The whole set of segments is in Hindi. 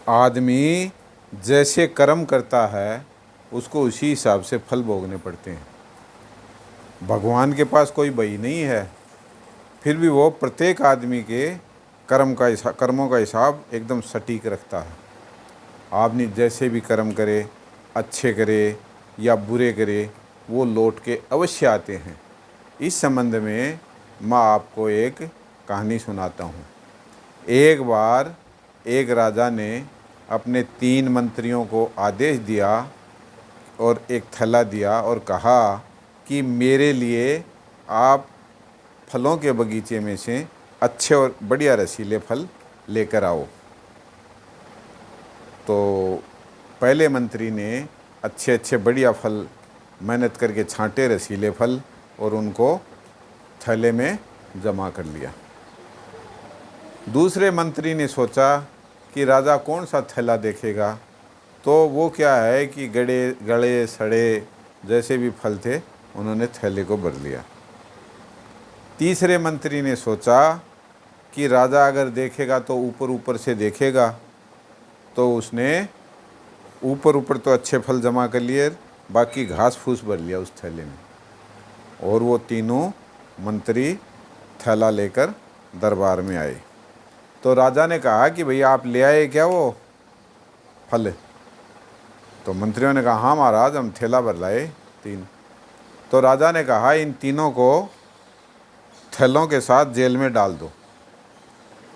आदमी जैसे कर्म करता है उसको उसी हिसाब से फल भोगने पड़ते हैं। भगवान के पास कोई बही नहीं है, फिर भी वो प्रत्येक आदमी के कर्मों का हिसाब एकदम सटीक रखता है। आदमी जैसे भी कर्म करे, अच्छे करे या बुरे करे, वो लौट के अवश्य आते हैं। इस संबंध में मैं आपको एक कहानी सुनाता हूँ। एक बार एक राजा ने अपने 3 मंत्रियों को आदेश दिया और एक थैला दिया और कहा कि मेरे लिए आप फलों के बगीचे में से अच्छे और बढ़िया रसीले फल लेकर आओ। तो पहले मंत्री ने अच्छे अच्छे बढ़िया फल मेहनत करके छांटे, रसीले फल, और उनको थैले में जमा कर लिया। दूसरे मंत्री ने सोचा कि राजा कौन सा थैला देखेगा, तो वो क्या है कि गड़े सड़े जैसे भी फल थे उन्होंने थैले को भर लिया। तीसरे मंत्री ने सोचा कि राजा अगर देखेगा तो ऊपर ऊपर से देखेगा, तो उसने ऊपर तो अच्छे फल जमा कर लिए, बाकी घास फूस भर लिया उस थैले में। और वो तीनों मंत्री थैला लेकर दरबार में आए। तो राजा ने कहा कि भैया आप ले आए क्या वो फल? तो मंत्रियों ने कहा हाँ महाराज, हम थैला भर लाए 3। तो राजा ने कहा इन तीनों को थैलों के साथ जेल में डाल दो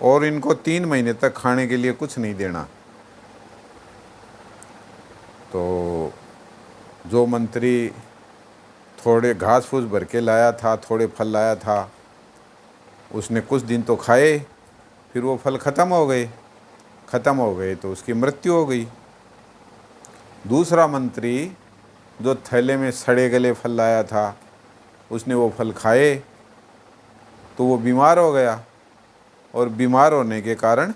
और इनको 3 महीने तक खाने के लिए कुछ नहीं देना। तो जो मंत्री थोड़े घास फूस भर के लाया था, थोड़े फल लाया था, उसने कुछ दिन तो खाए, फिर वो फल ख़त्म हो गए तो उसकी मृत्यु हो गई। दूसरा मंत्री जो थैले में सड़े गले फल लाया था, उसने वो फल खाए तो वो बीमार हो गया और बीमार होने के कारण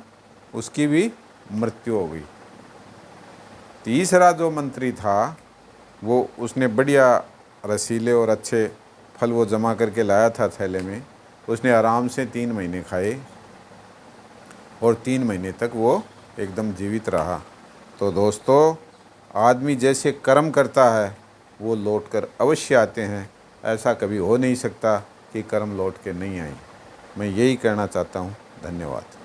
उसकी भी मृत्यु हो गई। तीसरा जो मंत्री था वो उसने बढ़िया रसीले और अच्छे फल वो जमा करके लाया था थैले में, उसने आराम से 3 महीने खाए और 3 महीने तक वो एकदम जीवित रहा। तो दोस्तों, आदमी जैसे कर्म करता है वो लौट कर अवश्य आते हैं। ऐसा कभी हो नहीं सकता कि कर्म लौट के नहीं आए। मैं यही कहना चाहता हूँ। धन्यवाद।